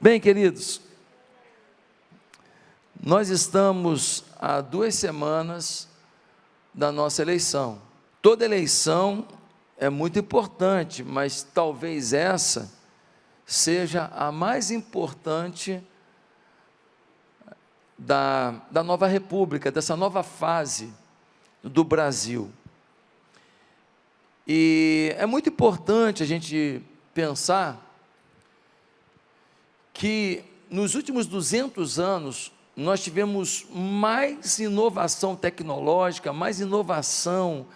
Bem, queridos, nós estamos há 2 semanas da nossa eleição. Toda eleição é muito importante, mas talvez essa seja a mais importante da nova república, dessa nova fase do Brasil. E é muito importante a gente pensar que nos últimos 200 anos nós tivemos mais inovação tecnológica, mais inovação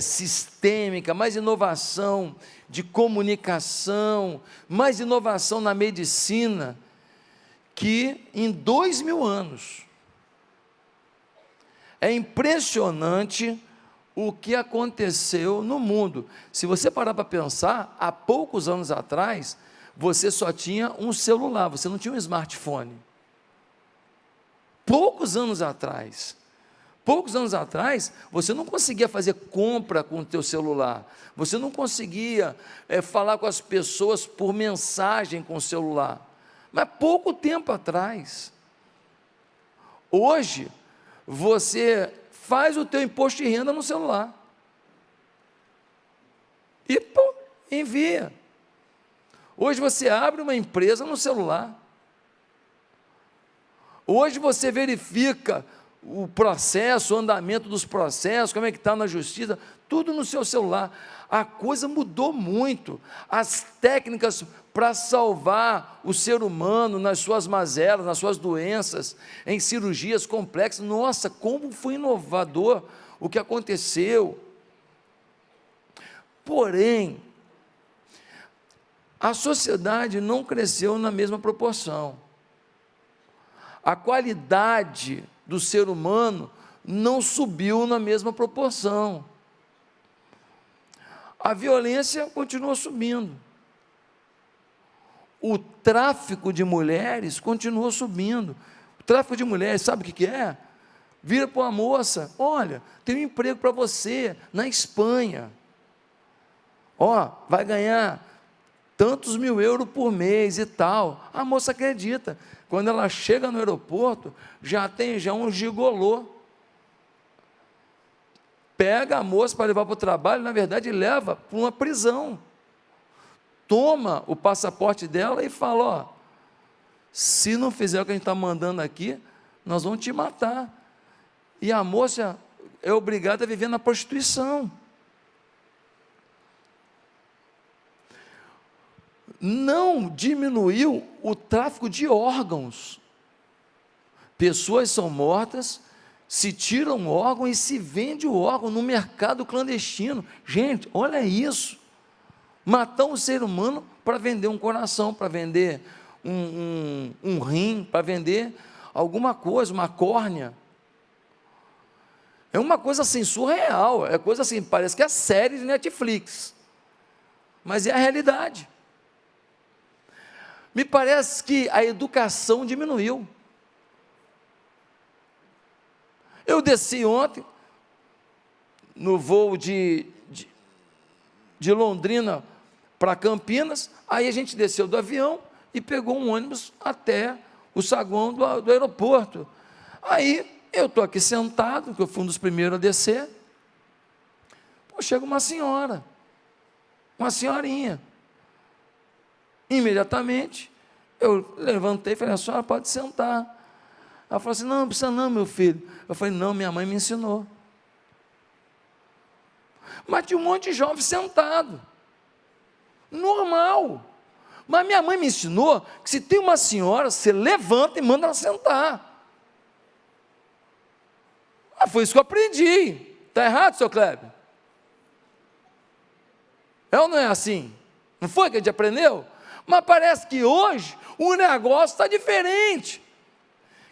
sistêmica, mais inovação de comunicação, mais inovação na medicina, que em 2000 anos. É impressionante o que aconteceu no mundo. Se você parar para pensar, há poucos anos atrás, você só tinha um celular, você não tinha um smartphone. Poucos anos atrás, você não conseguia fazer compra com o teu celular, você não conseguia falar com as pessoas por mensagem com o celular, mas pouco tempo atrás. Hoje, você faz o teu imposto de renda no celular, e envia. Hoje você abre uma empresa no celular. Hoje você verifica o processo, o andamento dos processos, como é que está na justiça, tudo no seu celular. A coisa mudou muito. As técnicas para salvar o ser humano nas suas mazelas, nas suas doenças, em cirurgias complexas. Nossa, como foi inovador o que aconteceu. Porém, a sociedade não cresceu na mesma proporção. A qualidade do ser humano não subiu na mesma proporção. A violência continua subindo. O tráfico de mulheres continua subindo. O tráfico de mulheres, sabe o que é? Vira para uma moça: olha, tem um emprego para você na Espanha. Vai ganhar tantos mil euros por mês e tal. A moça acredita. Quando ela chega no aeroporto, já tem um gigolô. Pega a moça para levar para o trabalho, na verdade leva para uma prisão. Toma o passaporte dela e fala: se não fizer o que a gente está mandando aqui, nós vamos te matar. E a moça é obrigada a viver na prostituição. Não diminuiu o tráfico de órgãos. Pessoas são mortas, se tiram o órgão e se vende o órgão no mercado clandestino. Gente, olha isso. Matar um ser humano para vender um coração, para vender um rim, para vender alguma coisa, uma córnea. É uma coisa assim surreal, é coisa assim, parece que é série de Netflix, mas é a realidade. Me parece que a educação diminuiu. Eu desci ontem, no voo de Londrina para Campinas, aí a gente desceu do avião e pegou um ônibus até o saguão do aeroporto. Aí eu estou aqui sentado, que eu fui um dos primeiros a descer, chega uma senhora, uma senhorinha. Imediatamente, eu levantei e falei: a senhora pode sentar. Ela falou assim: não precisa não, meu filho. Eu falei: não, minha mãe me ensinou. Mas tinha um monte de jovem sentado, normal. Mas minha mãe me ensinou que se tem uma senhora, você levanta e manda ela sentar. Foi isso que eu aprendi. Está errado, seu Kleber? É ou não é assim? Não foi que a gente aprendeu? Mas parece que hoje o negócio está diferente.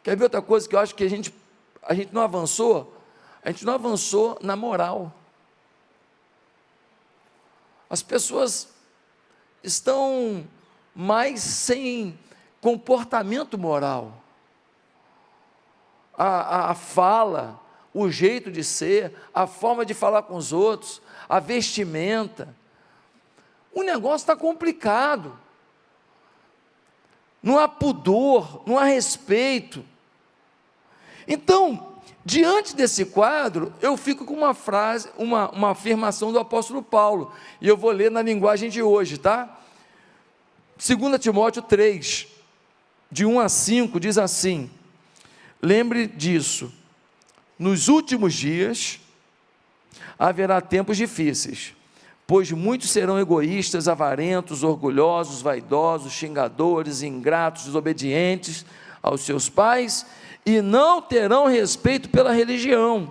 Quer ver outra coisa que eu acho que a gente não avançou? A gente não avançou na moral. As pessoas estão mais sem comportamento moral. A fala, o jeito de ser, a forma de falar com os outros, a vestimenta. O negócio está complicado. não há pudor, não há respeito. Então, diante desse quadro, eu fico com uma frase, uma afirmação do apóstolo Paulo, e eu vou ler na linguagem de hoje, tá? 2 Timóteo 3, de 1 a 5, diz assim: lembre disso, nos últimos dias haverá tempos difíceis, pois muitos serão egoístas, avarentos, orgulhosos, vaidosos, xingadores, ingratos, desobedientes aos seus pais, e não terão respeito pela religião,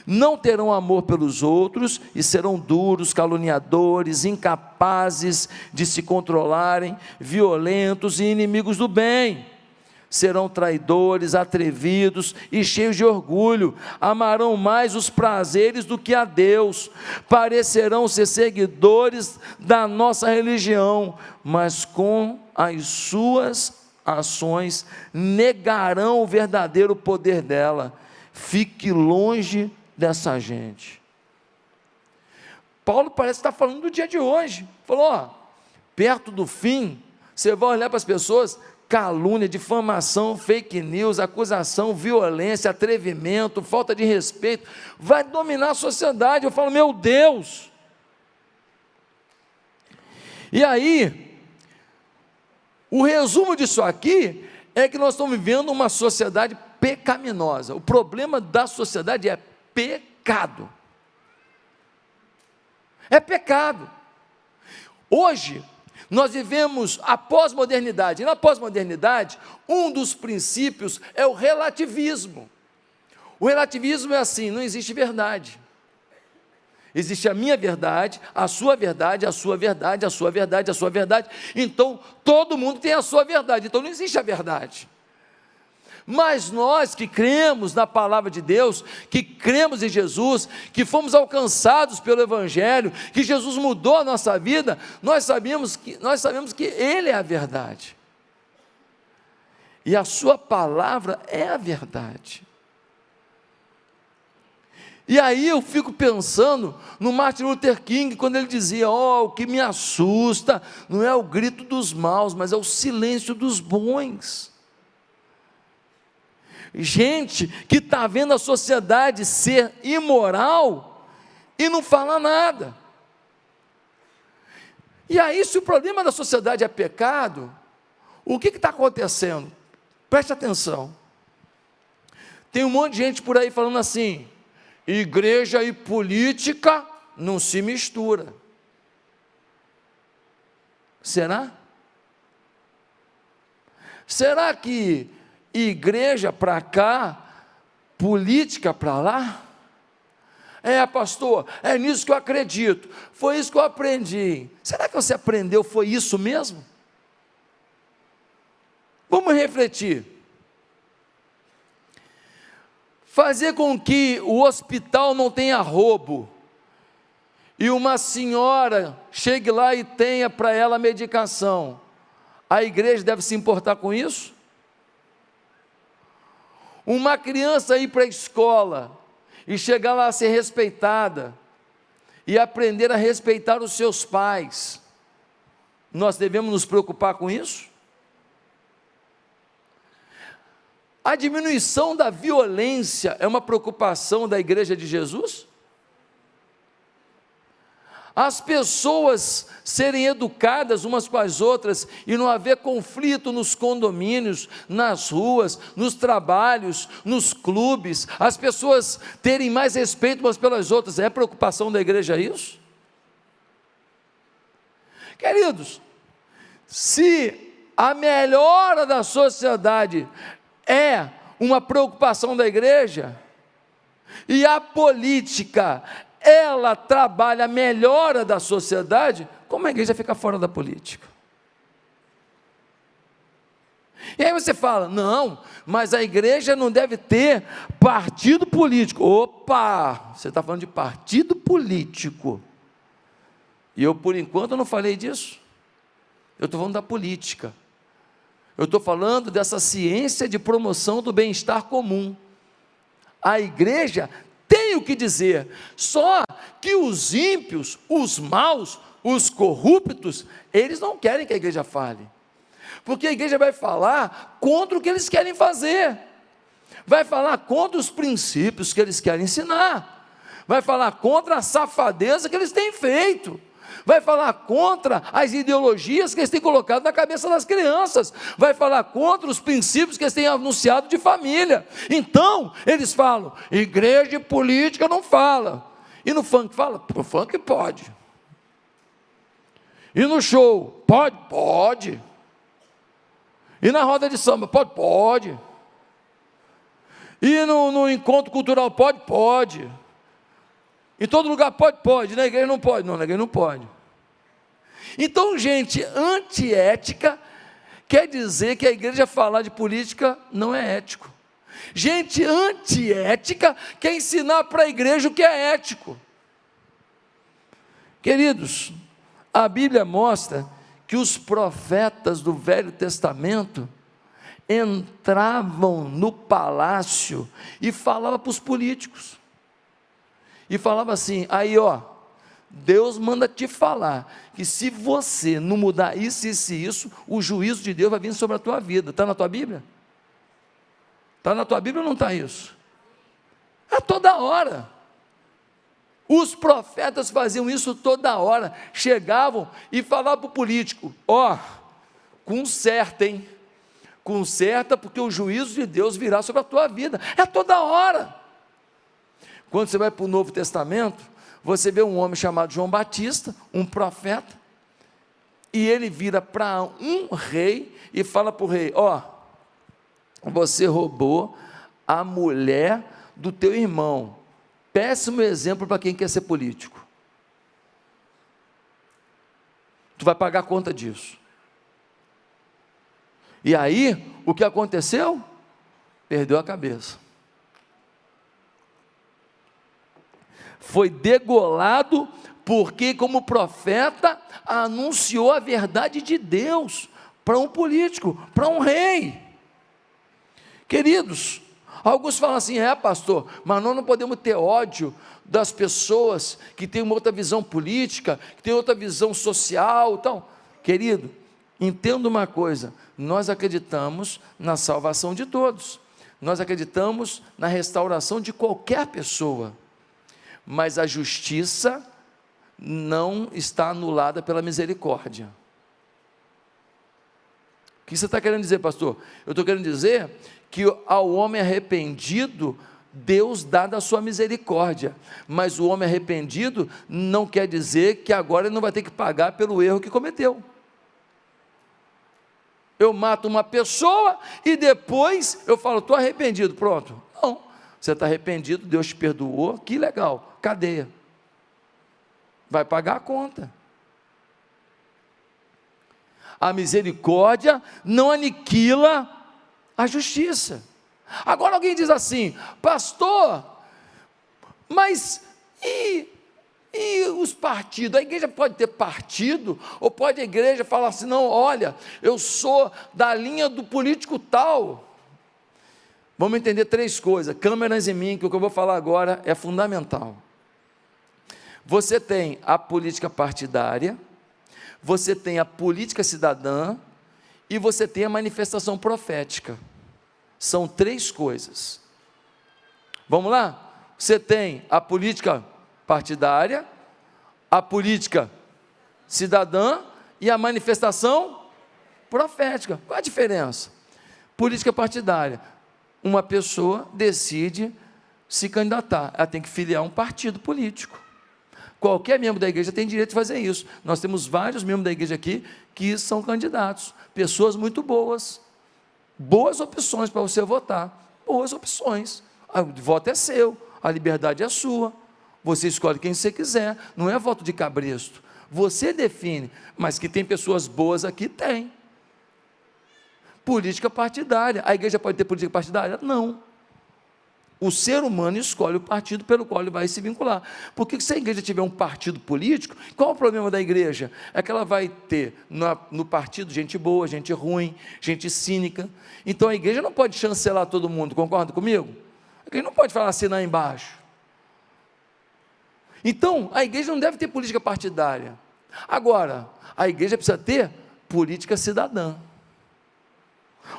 não terão amor pelos outros, e serão duros, caluniadores, incapazes de se controlarem, violentos e inimigos do bem. Serão traidores, atrevidos e cheios de orgulho, amarão mais os prazeres do que a Deus, parecerão ser seguidores da nossa religião, mas com as suas ações negarão o verdadeiro poder dela. Fique longe dessa gente. Paulo parece estar falando do dia de hoje. Falou, ó, perto do fim, você vai olhar para as pessoas, calúnia, difamação, fake news, acusação, violência, atrevimento, falta de respeito, vai dominar a sociedade. Eu falo, meu Deus! E aí, o resumo disso aqui é que nós estamos vivendo uma sociedade pecaminosa. O problema da sociedade é pecado. É pecado. Hoje, nós vivemos a pós-modernidade, e na pós-modernidade, um dos princípios é o relativismo. O relativismo é assim, não existe verdade. Existe a minha verdade, a sua verdade, a sua verdade, a sua verdade, a sua verdade. Então, todo mundo tem a sua verdade, então não existe a verdade. Mas nós que cremos na palavra de Deus, que cremos em Jesus, que fomos alcançados pelo Evangelho, que Jesus mudou a nossa vida, nós sabemos que Ele é a verdade. E a sua palavra é a verdade. E aí eu fico pensando no Martin Luther King, quando ele dizia, o que me assusta não é o grito dos maus, mas é o silêncio dos bons. Gente que está vendo a sociedade ser imoral e não fala nada. E aí, se o problema da sociedade é pecado, o que está acontecendo? Preste atenção. Tem um monte de gente por aí falando assim, igreja e política não se mistura. Será? Será que igreja para cá, política para lá? Pastor, é nisso que eu acredito, foi isso que eu aprendi. Será que você aprendeu, foi isso mesmo? Vamos refletir. Fazer com que o hospital não tenha roubo, e uma senhora chegue lá e tenha para ela medicação, a igreja deve se importar com isso? Uma criança ir para a escola, e chegar lá a ser respeitada, e aprender a respeitar os seus pais, nós devemos nos preocupar com isso? A diminuição da violência é uma preocupação da igreja de Jesus? As pessoas serem educadas umas com as outras e não haver conflito nos condomínios, nas ruas, nos trabalhos, nos clubes, as pessoas terem mais respeito umas pelas outras, é preocupação da igreja isso? Queridos, se a melhora da sociedade é uma preocupação da igreja, e a política, ela trabalha a melhora da sociedade, como a igreja fica fora da política? E aí você fala, não, mas a igreja não deve ter partido político. Opa, você está falando de partido político, e eu por enquanto não falei disso, eu estou falando da política. Eu estou falando dessa ciência de promoção do bem-estar comum. A igreja tem o que dizer, só que os ímpios, os maus, os corruptos, eles não querem que a igreja fale. Porque a igreja vai falar contra o que eles querem fazer, vai falar contra os princípios que eles querem ensinar, vai falar contra a safadeza que eles têm feito, vai falar contra as ideologias que eles têm colocado na cabeça das crianças, vai falar contra os princípios que eles têm anunciado de família. Então, eles falam, igreja e política não fala. E no funk fala? No funk pode. E no show? Pode? Pode. E na roda de samba? Pode? Pode. E no encontro cultural? Pode? Pode. Em todo lugar pode? Pode. Na igreja não pode? Não, na igreja não pode. Então, gente, antiética quer dizer que a igreja falar de política não é ético. Gente, antiética quer ensinar para a igreja o que é ético. Queridos, a Bíblia mostra que os profetas do Velho Testamento entravam no palácio e falavam para os políticos. E falava assim, aí ó, Deus manda te falar, que se você não mudar isso, isso e isso, o juízo de Deus vai vir sobre a tua vida. Está na tua Bíblia? Está na tua Bíblia ou não está isso? A toda hora. Os profetas faziam isso toda hora, chegavam e falavam para o político, ó, conserta, hein? Conserta, porque o juízo de Deus virá sobre a tua vida. É toda hora. Quando você vai para o Novo Testamento, você vê um homem chamado João Batista, um profeta, e ele vira para um rei e fala para o rei, ó, você roubou a mulher do teu irmão. Péssimo exemplo para quem quer ser político. Tu vai pagar conta disso. E aí, o que aconteceu? Perdeu a cabeça. Foi degolado, porque como profeta, anunciou a verdade de Deus, para um político, para um rei. Queridos, alguns falam assim, pastor, mas nós não podemos ter ódio das pessoas que têm uma outra visão política, que têm outra visão social, então, querido, entenda uma coisa, nós acreditamos na salvação de todos, nós acreditamos na restauração de qualquer pessoa, mas a justiça não está anulada pela misericórdia. O que você está querendo dizer, pastor? Eu estou querendo dizer que ao homem arrependido, Deus dá da sua misericórdia, mas o homem arrependido não quer dizer que agora ele não vai ter que pagar pelo erro que cometeu. Eu mato uma pessoa e depois eu falo, estou arrependido, pronto. Não, você está arrependido, Deus te perdoou, que legal, cadeia. Vai pagar a conta. A misericórdia não aniquila a justiça. Agora alguém diz assim, pastor, mas e os partidos? A igreja pode ter partido? Ou pode a igreja falar assim, não, olha, eu sou da linha do político tal? Vamos entender três coisas, câmeras em mim, que o que eu vou falar agora é fundamental. Você tem a política partidária, você tem a política cidadã e você tem a manifestação profética. São três coisas. Vamos lá? Você tem a política partidária, a política cidadã e a manifestação profética. Qual a diferença? Política partidária. Uma pessoa decide se candidatar, ela tem que filiar um partido político. Qualquer membro da igreja tem direito de fazer isso. Nós temos vários membros da igreja aqui que são candidatos, pessoas muito boas, boas opções para você votar, boas opções. O voto é seu, a liberdade é sua, você escolhe quem você quiser, não é voto de cabresto, você define, mas que tem pessoas boas aqui, tem. Política partidária, a igreja pode ter política partidária? Não. O ser humano escolhe o partido pelo qual ele vai se vincular, porque se a igreja tiver um partido político, qual o problema da igreja? É que ela vai ter no partido gente boa, gente ruim, gente cínica, então a igreja não pode chancelar todo mundo, concorda comigo? A igreja não pode falar assim lá embaixo. Então, a igreja não deve ter política partidária. Agora, a igreja precisa ter política cidadã.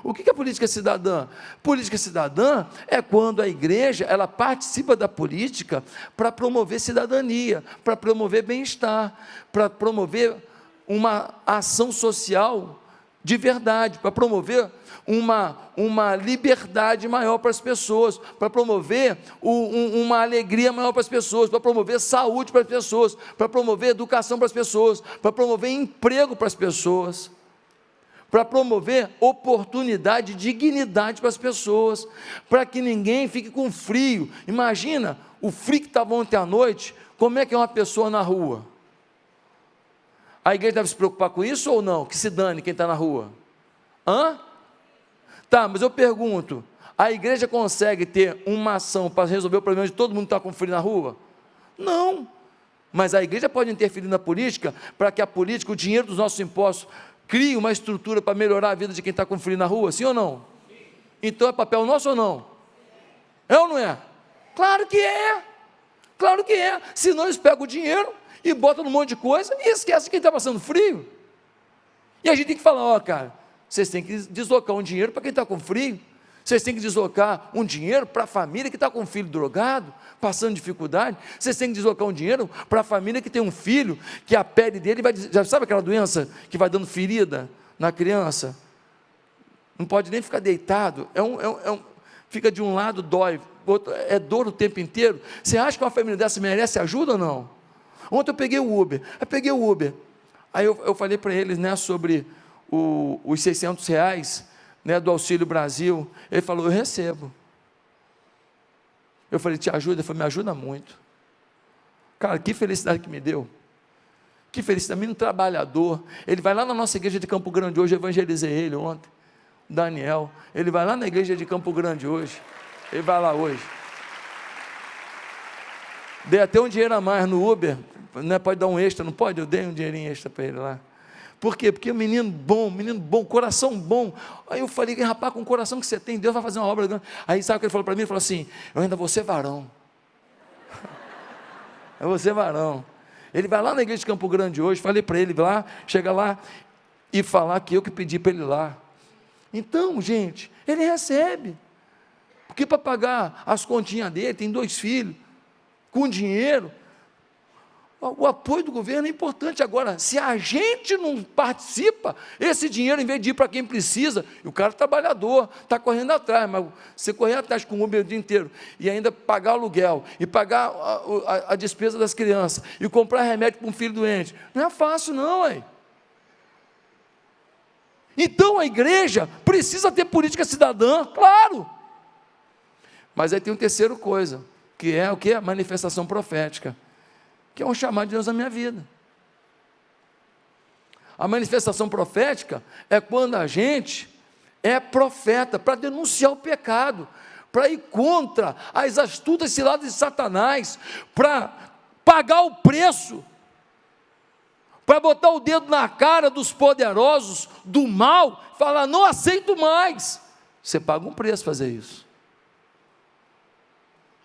O que é política cidadã? Política cidadã é quando a igreja, ela participa da política para promover cidadania, para promover bem-estar, para promover uma ação social de verdade, para promover uma liberdade maior para as pessoas, para promover uma alegria maior para as pessoas, para promover saúde para as pessoas, para promover educação para as pessoas, para promover emprego para as pessoas, para promover oportunidade e dignidade para as pessoas, para que ninguém fique com frio. Imagina o frio que estava ontem à noite, como é que é uma pessoa na rua? A igreja deve se preocupar com isso ou não? Que se dane quem está na rua. Hã? Tá, mas eu pergunto, a igreja consegue ter uma ação para resolver o problema de todo mundo que está com frio na rua? Não, mas a igreja pode interferir na política, para que a política, o dinheiro dos nossos impostos, crie uma estrutura para melhorar a vida de quem está com frio na rua, sim ou não? Então é papel nosso ou não? É ou não é? Claro que é, claro que é, senão eles pegam o dinheiro e botam num monte de coisa e esquecem quem está passando frio. E a gente tem que falar, ó cara, vocês têm que deslocar um dinheiro para quem está com frio, vocês têm que deslocar um dinheiro para a família que está com um filho drogado, passando dificuldade, vocês têm que deslocar um dinheiro para a família que tem um filho, que a pele dele vai, já sabe aquela doença que vai dando ferida na criança? Não pode nem ficar deitado, fica de um lado, dói, outro, é dor o tempo inteiro. Você acha que uma família dessa merece ajuda ou não? Ontem eu peguei o Uber, aí eu falei para eles, né, sobre os R$600, né, do Auxílio Brasil. Ele falou, eu recebo. Eu falei, te ajuda? Ele falou, me ajuda muito. Cara, que felicidade que me deu. Que felicidade, menino trabalhador. Ele vai lá na nossa igreja de Campo Grande hoje, eu evangelizei ele ontem, Daniel. Ele vai lá na igreja de Campo Grande hoje. Ele vai lá hoje. Dei até um dinheiro a mais no Uber, né, pode dar um extra, não pode? Eu dei um dinheirinho extra para ele lá. Por quê? Porque menino bom, coração bom. Aí eu falei, rapaz, com o coração que você tem, Deus vai fazer uma obra grande. Aí sabe o que ele falou para mim? Ele falou assim, eu ainda vou ser varão. Eu vou ser varão. Ele vai lá na igreja de Campo Grande hoje, falei para ele lá, chega lá e falar que eu que pedi para ele ir lá. Então, gente, ele recebe. Porque para pagar as continhas dele, tem 2 filhos, com dinheiro, o apoio do governo é importante. Agora, se a gente não participa, esse dinheiro, em vez de ir para quem precisa, e o cara é trabalhador, está correndo atrás, mas você correr atrás com o Uber o dia inteiro, e ainda pagar aluguel, e pagar a despesa das crianças, e comprar remédio para um filho doente, não é fácil não, hein? Então a igreja precisa ter política cidadã, claro, mas aí tem uma terceira coisa, que é o que? A manifestação profética, que é um chamado de Deus na minha vida. A manifestação profética é quando a gente é profeta para denunciar o pecado, para ir contra as astutas ciladas de Satanás, para pagar o preço, para botar o dedo na cara dos poderosos, do mal, falar, não aceito mais. Você paga um preço fazer isso.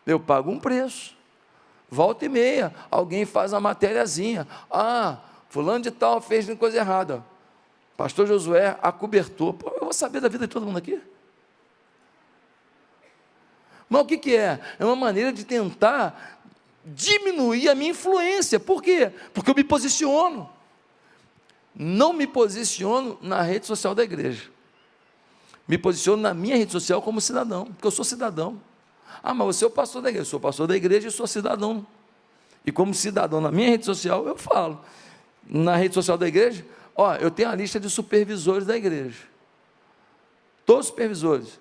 Eu pago um preço. Volta e meia, alguém faz uma matériazinha. Fulano de tal fez coisa errada. Pastor Josué acobertou. Pô, eu vou saber da vida de todo mundo aqui. Mas o que é? É uma maneira de tentar diminuir a minha influência. Por quê? Porque eu me posiciono. Não me posiciono na rede social da igreja. Me posiciono na minha rede social como cidadão, porque eu sou cidadão. Mas você é o pastor da igreja. Eu sou pastor da igreja e sou cidadão. E como cidadão na minha rede social, eu falo. Na rede social da igreja, eu tenho a lista de supervisores da igreja. Todos os supervisores.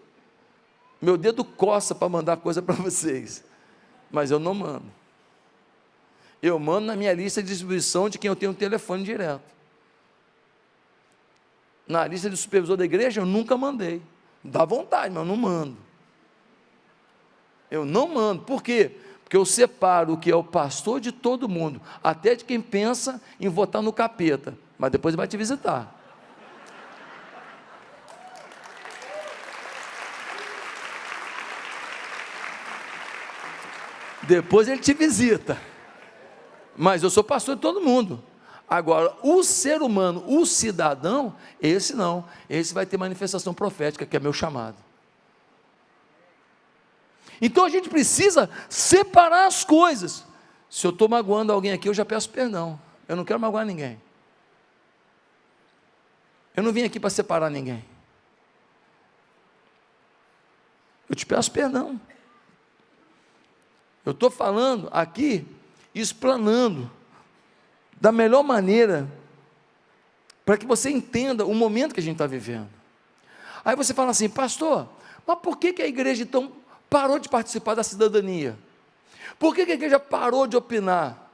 Meu dedo coça para mandar coisa para vocês. Mas eu não mando. Eu mando na minha lista de distribuição de quem eu tenho um telefone direto. Na lista de supervisor da igreja, eu nunca mandei. Dá vontade, mas eu não mando. Eu não mando. Por quê? Porque eu separo o que é o pastor de todo mundo, até de quem pensa em votar no capeta, mas depois vai te visitar. Depois ele te visita. Mas eu sou pastor de todo mundo. Agora, o ser humano, o cidadão, esse não, esse vai ter manifestação profética, que é meu chamado. Então a gente precisa separar as coisas. Se eu estou magoando alguém aqui, eu já peço perdão. Eu não quero magoar ninguém. Eu não vim aqui para separar ninguém. Eu te peço perdão. Eu estou falando aqui, explanando, da melhor maneira, para que você entenda o momento que a gente está vivendo. Aí você fala assim, pastor, mas por que a igreja então parou de participar da cidadania? Por que a igreja parou de opinar?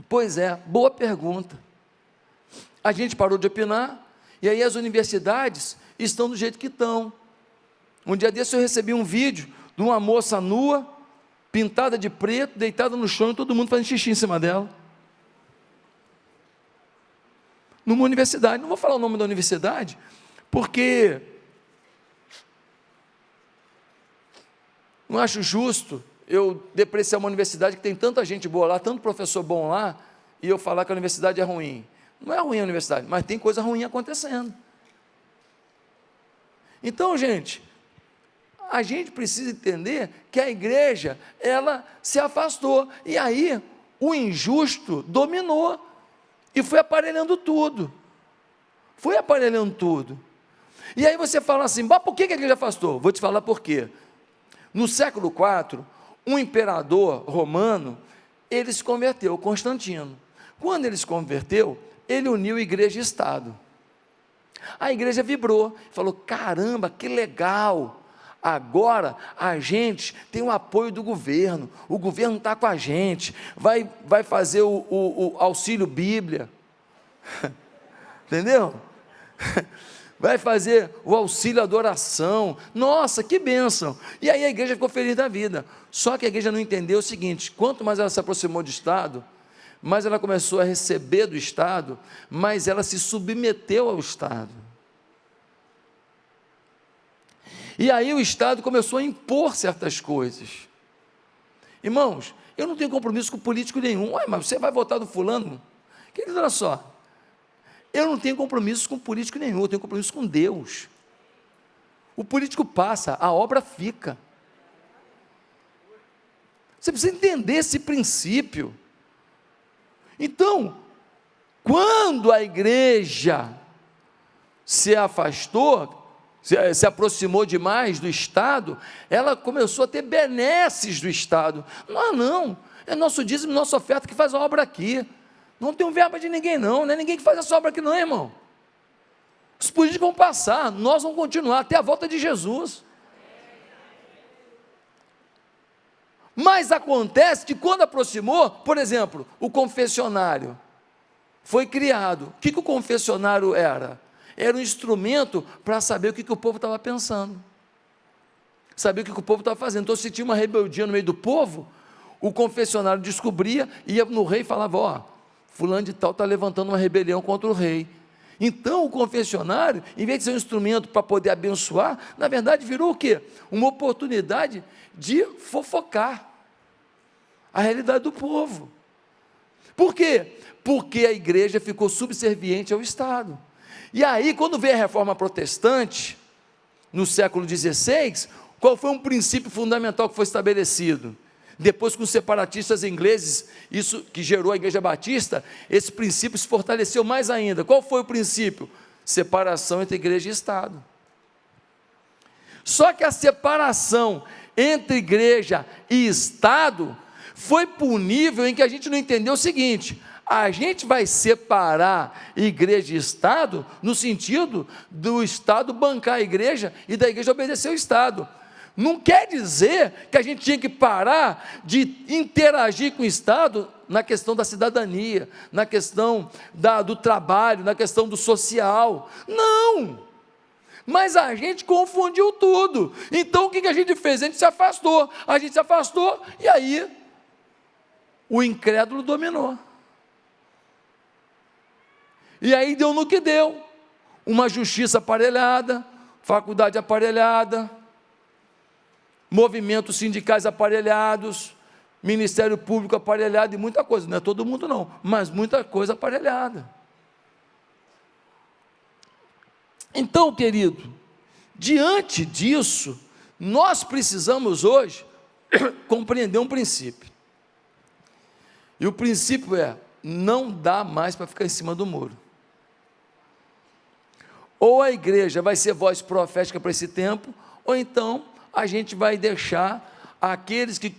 Pois é, boa pergunta. A gente parou de opinar, e aí as universidades estão do jeito que estão. Um dia desse eu recebi um vídeo de uma moça nua, pintada de preto, deitada no chão, e todo mundo fazendo xixi em cima dela. Numa universidade, não vou falar o nome da universidade, porque não acho justo eu depreciar uma universidade que tem tanta gente boa lá, tanto professor bom lá, e eu falar que a universidade é ruim. Não é ruim a universidade, mas tem coisa ruim acontecendo. Então, gente, a gente precisa entender que a igreja, ela se afastou, e aí o injusto dominou, e foi aparelhando tudo, e aí você fala assim, mas por que a igreja afastou? Vou te falar por quê. No século IV, um imperador romano, ele se converteu, Constantino. Quando ele se converteu, ele uniu igreja e Estado. A igreja vibrou, falou, caramba, que legal, agora a gente tem o apoio do governo, o governo está com a gente, vai fazer o auxílio Bíblia, entendeu? Vai fazer o auxílio adoração, nossa, que bênção, e aí a igreja ficou feliz da vida. Só que a igreja não entendeu o seguinte, quanto mais ela se aproximou do Estado, mais ela começou a receber do Estado, mais ela se submeteu ao Estado, e aí o Estado começou a impor certas coisas. Irmãos, eu não tenho compromisso com político nenhum. Ué, mas você vai votar no fulano? Querido, olha só, eu não tenho compromisso com político nenhum, eu tenho compromisso com Deus. O político passa, a obra fica. Você precisa entender esse princípio. Então, quando a igreja se afastou, se aproximou demais do Estado, ela começou a ter benesses do Estado. Não, é nosso dízimo, nossa oferta que faz a obra aqui. Não tem um verba de ninguém não é ninguém que faz essa obra aqui não, irmão. Os políticos vão passar, nós vamos continuar até a volta de Jesus. Mas acontece que quando aproximou, por exemplo, o confessionário foi criado. O que o confessionário era? Era um instrumento para saber o que o povo estava pensando, saber o que o povo estava fazendo. Então, se tinha uma rebeldia no meio do povo, o confessionário descobria, ia no rei e falava, ó, fulano de tal está levantando uma rebelião contra o rei. Então, o confessionário, em vez de ser um instrumento para poder abençoar, na verdade virou o quê? Uma oportunidade de fofocar a realidade do povo. Por quê? Porque a igreja ficou subserviente ao Estado. E aí, quando veio a reforma protestante, no século XVI, qual foi um princípio fundamental que foi estabelecido? Depois, com os separatistas ingleses, isso que gerou a Igreja Batista, esse princípio se fortaleceu mais ainda. Qual foi o princípio? Separação entre igreja e Estado. Só que a separação entre igreja e Estado foi para um nível em que a gente não entendeu o seguinte: a gente vai separar igreja e Estado no sentido do Estado bancar a igreja e da igreja obedecer ao Estado. Não quer dizer que a gente tinha que parar de interagir com o Estado na questão da cidadania, na questão do trabalho, na questão do social. Não! Mas a gente confundiu tudo. Então o que a gente fez? A gente se afastou e aí o incrédulo dominou. E aí deu no que deu, uma justiça aparelhada, faculdade aparelhada, movimentos sindicais aparelhados, Ministério público aparelhado e muita coisa, não é todo mundo não, mas muita coisa aparelhada. Então, querido, diante disso, nós precisamos hoje compreender um princípio. E o princípio é: não dá mais para ficar em cima do muro. Ou a igreja vai ser voz profética para esse tempo, ou então a gente vai deixar aqueles que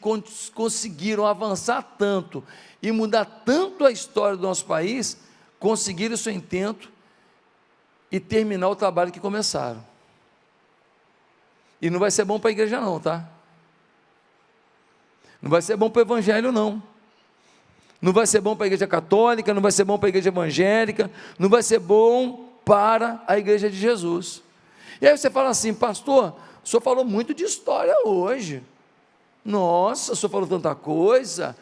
conseguiram avançar tanto e mudar tanto a história do nosso país, conseguirem o seu intento e terminar o trabalho que começaram. E não vai ser bom para a igreja não, tá? Não vai ser bom para o evangelho não. Não vai ser bom para a igreja católica, não vai ser bom para a igreja evangélica, não vai ser bom para a igreja de Jesus. E aí você fala assim: pastor, o senhor falou muito de história hoje. Nossa, o senhor falou tanta coisa.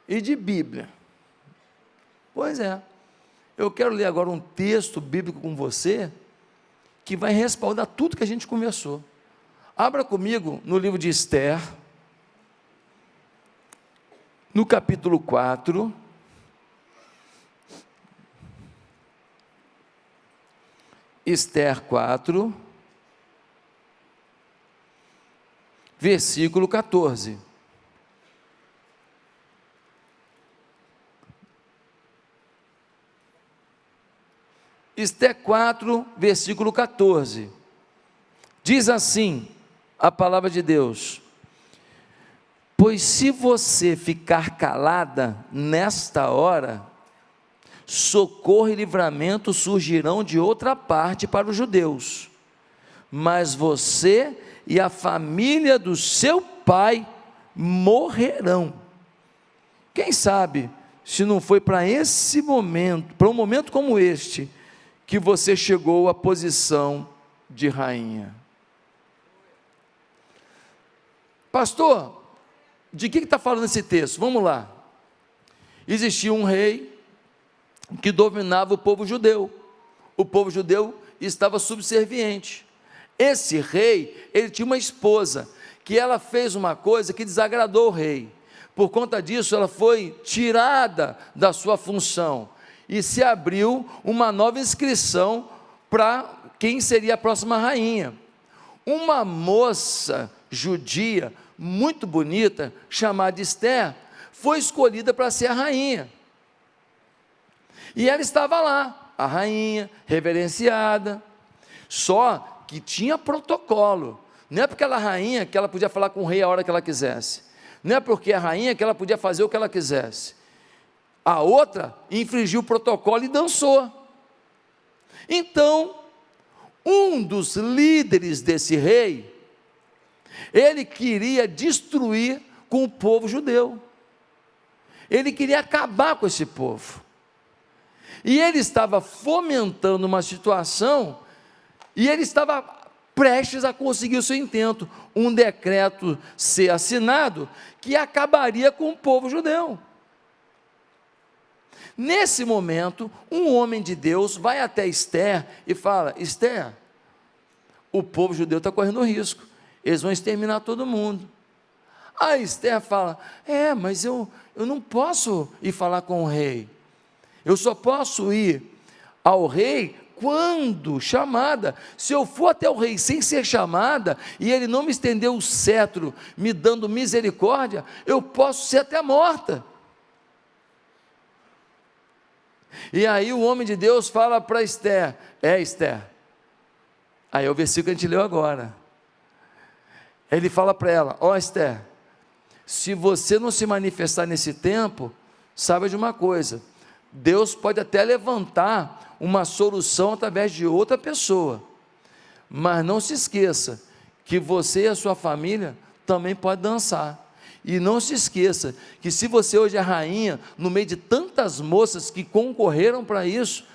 E de Bíblia? Pois é, eu quero ler agora um texto bíblico com você, que vai respaldar tudo que a gente conversou. Abra comigo no livro de Esther, no capítulo 4, Esther 4, versículo 14. Esther 4, versículo 14. Diz assim a palavra de Deus: pois se você ficar calada nesta hora, socorro e livramento surgirão de outra parte para os judeus, mas você e a família do seu pai morrerão. Quem sabe se não foi para esse momento, para um momento como este, que você chegou à posição de rainha. Pastor, de que está falando esse texto? Vamos lá. Existia um rei que dominava o povo judeu. O povo judeu estava subserviente. Esse rei, ele tinha uma esposa, que ela fez uma coisa que desagradou o rei. Por conta disso, ela foi tirada da sua função, e se abriu uma nova inscrição para quem seria a próxima rainha. Uma moça judia, muito bonita, chamada Esther, foi escolhida para ser a rainha. E ela estava lá, a rainha, reverenciada, só que tinha protocolo. Não é porque ela é rainha que ela podia falar com o rei a hora que ela quisesse. Não é porque é rainha que ela podia fazer o que ela quisesse. A outra infringiu o protocolo e dançou. Então, um dos líderes desse rei, ele queria destruir com o povo judeu. Ele queria acabar com esse povo. E ele estava fomentando uma situação, e ele estava prestes a conseguir o seu intento, um decreto ser assinado, que acabaria com o povo judeu. Nesse momento, um homem de Deus vai até Esther e fala: Esther, o povo judeu está correndo risco, eles vão exterminar todo mundo. A Esther fala: mas eu não posso ir falar com o rei, eu só posso ir ao rei quando chamada. Se eu for até o rei sem ser chamada, e ele não me estender o cetro, me dando misericórdia, eu posso ser até morta. E aí o homem de Deus fala para Esther: Esther, aí é o versículo que a gente leu agora. Ele fala para ela: Esther, se você não se manifestar nesse tempo, saiba de uma coisa, Deus pode até levantar uma solução através de outra pessoa, mas não se esqueça que você e a sua família também podem dançar. E não se esqueça que se você hoje é rainha, no meio de tantas moças que concorreram para isso,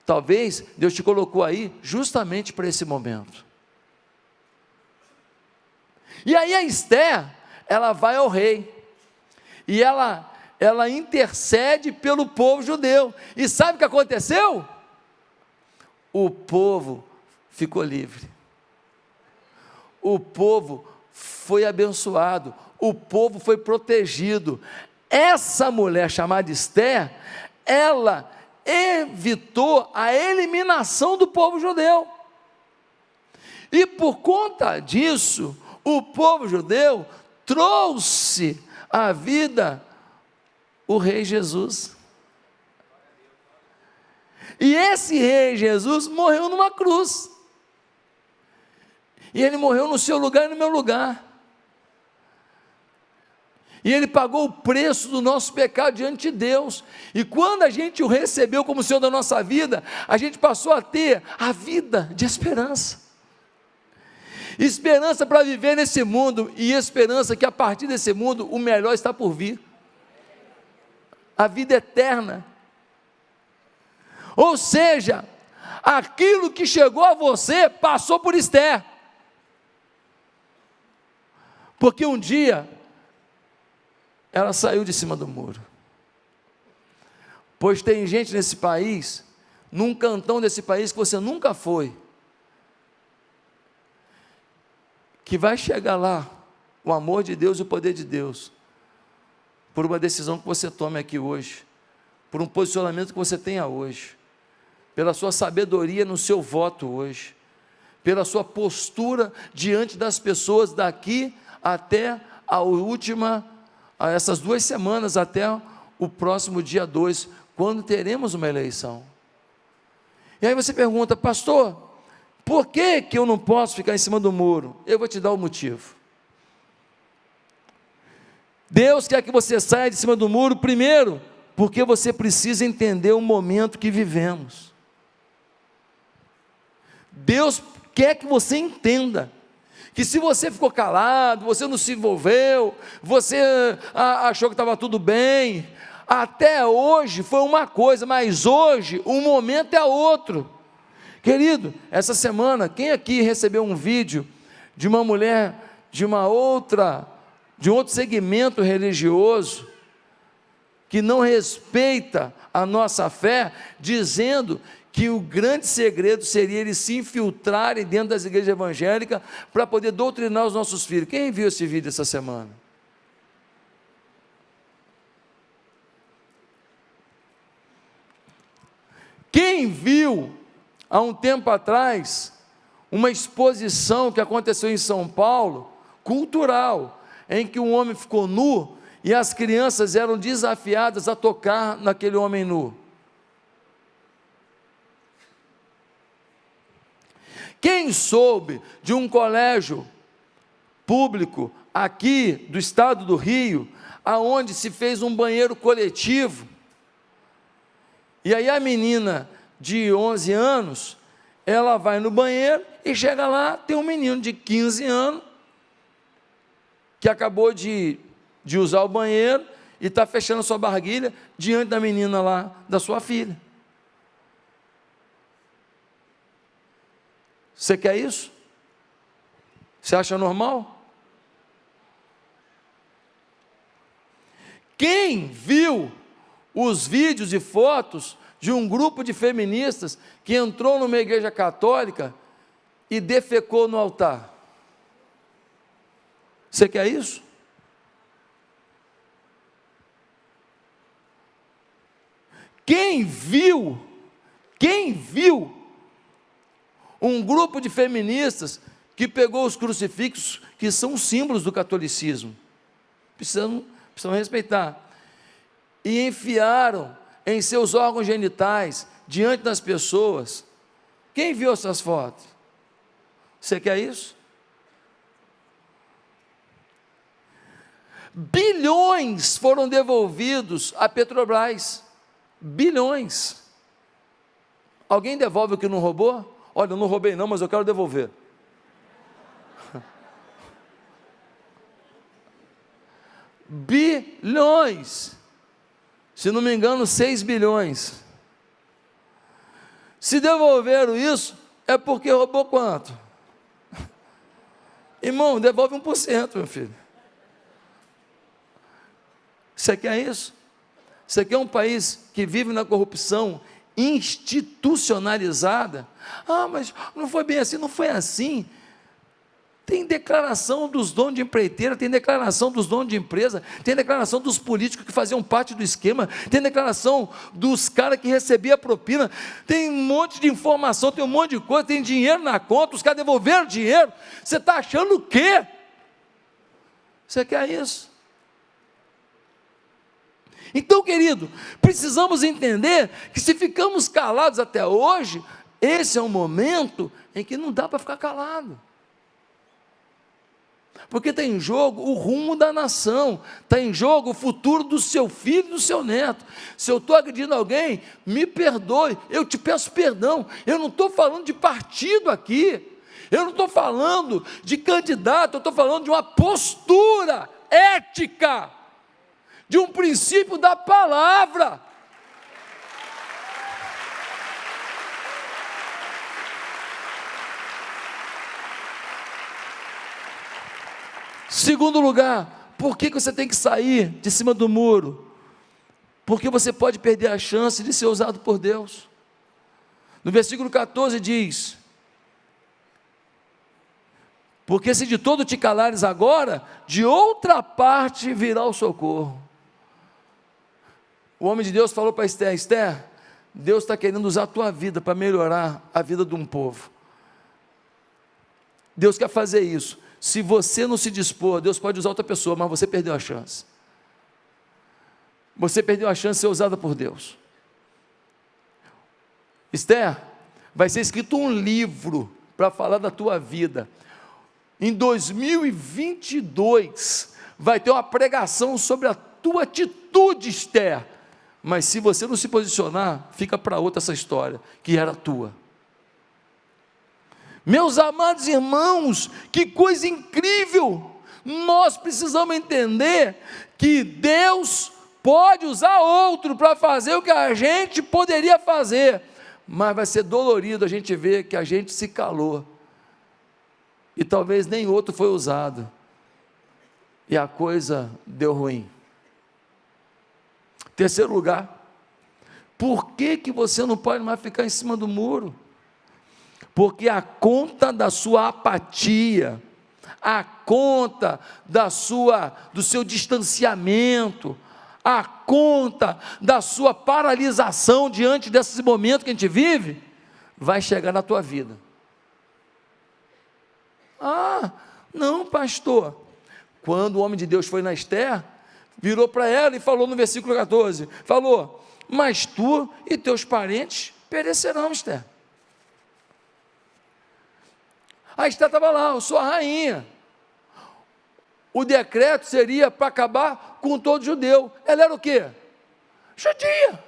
talvez Deus te colocou aí justamente para esse momento. E aí a Esther, ela vai ao rei, e ela intercede pelo povo judeu, e sabe o que aconteceu? O povo ficou livre, o povo foi abençoado, o povo foi protegido. Essa mulher chamada Esther, ela evitou a eliminação do povo judeu. E por conta disso, o povo judeu trouxe à vida o rei Jesus. E esse rei Jesus morreu numa cruz. E ele morreu no seu lugar e no meu lugar. E ele pagou o preço do nosso pecado diante de Deus. E quando a gente o recebeu como Senhor da nossa vida, a gente passou a ter a vida de esperança. Esperança para viver nesse mundo, e esperança que a partir desse mundo o melhor está por vir. A vida eterna. Ou seja, aquilo que chegou a você passou por Esther. Porque um dia ela saiu de cima do muro. Pois tem gente nesse país, num cantão desse país que você nunca foi, que vai chegar lá, o amor de Deus e o poder de Deus, por uma decisão que você tome aqui hoje, por um posicionamento que você tenha hoje, pela sua sabedoria no seu voto hoje, pela sua postura diante das pessoas daqui até essas 2 semanas, até o próximo dia 2, quando teremos uma eleição. E aí você pergunta: pastor, por que eu não posso ficar em cima do muro? Eu vou te dar o motivo. Deus quer que você saia de cima do muro, primeiro, porque você precisa entender o momento que vivemos. Deus quer que você entenda que se você ficou calado, você não se envolveu, você achou que estava tudo bem, até hoje foi uma coisa, mas hoje o momento é outro. Querido, essa semana, quem aqui recebeu um vídeo de uma mulher de um outro segmento religioso, que não respeita a nossa fé, dizendo que o grande segredo seria eles se infiltrarem dentro das igrejas evangélicas para poder doutrinar os nossos filhos? Quem viu esse vídeo essa semana? Quem viu, há um tempo atrás, uma exposição que aconteceu em São Paulo, cultural, em que um homem ficou nu e as crianças eram desafiadas a tocar naquele homem nu? Quem soube de um colégio público aqui do estado do Rio, aonde se fez um banheiro coletivo, e aí a menina de 11 anos, ela vai no banheiro e chega lá, tem um menino de 15 anos, que acabou de usar o banheiro, e está fechando a sua barguilha, diante da menina lá, da sua filha. Você quer isso? Você acha normal? Quem viu os vídeos e fotos de um grupo de feministas que entrou numa igreja católica e defecou no altar? Você quer isso? Quem viu um grupo de feministas que pegou os crucifixos, que são símbolos do catolicismo, precisam respeitar, e enfiaram em seus órgãos genitais, diante das pessoas? Quem viu essas fotos? Você quer isso? Bilhões foram devolvidos à Petrobras, bilhões. Alguém devolve o que não roubou? Olha, eu não roubei não, mas eu quero devolver. Bilhões, se não me engano 6 bilhões, se devolveram isso, é porque roubou quanto? Irmão, devolve 1%, meu filho. Você quer isso? Você quer um país que vive na corrupção institucionalizada? Ah, mas não foi bem assim, não foi assim. Tem declaração dos donos de empreiteira, tem declaração dos donos de empresa, tem declaração dos políticos que faziam parte do esquema, tem declaração dos caras que recebiam propina, tem um monte de informação, tem um monte de coisa, tem dinheiro na conta, os caras devolveram dinheiro. Você está achando o quê? Você quer isso? Então, querido, precisamos entender que se ficamos calados até hoje, esse é um momento em que não dá para ficar calado. Porque está em jogo o rumo da nação, está em jogo o futuro do seu filho e do seu neto. Se eu estou agredindo alguém, me perdoe, eu te peço perdão. Eu não estou falando de partido aqui, eu não estou falando de candidato, eu estou falando de uma postura ética, de um princípio da palavra. Segundo lugar, por que você tem que sair de cima do muro? Porque você pode perder a chance de ser usado por Deus. No versículo 14 diz: porque se de todo te calares agora, de outra parte virá o socorro. O homem de Deus falou para Esther: Esther, Deus está querendo usar a tua vida para melhorar a vida de um povo. Deus quer fazer isso. Se você não se dispor, Deus pode usar outra pessoa, mas você perdeu a chance. Você perdeu a chance de ser usada por Deus. Esther, vai ser escrito um livro para falar da tua vida. Em 2022, vai ter uma pregação sobre a tua atitude, Esther. Mas se você não se posicionar, fica para outra essa história, que era tua. Meus amados irmãos, que coisa incrível! Nós precisamos entender que Deus pode usar outro para fazer o que a gente poderia fazer, mas vai ser dolorido a gente ver que a gente se calou, e talvez nem outro foi usado, e a coisa deu ruim. Terceiro lugar, por que você não pode mais ficar em cima do muro? Porque a conta da sua apatia, a conta do seu distanciamento, a conta da sua paralisação diante desses momentos que a gente vive, vai chegar na tua vida. Ah, não, pastor. Quando o homem de Deus foi na Esther, virou para ela e falou no versículo 14, falou: mas tu e teus parentes perecerão, Esther. A Esther estava lá: eu sou a rainha. O decreto seria para acabar com todo judeu. Ela era o quê? Judia.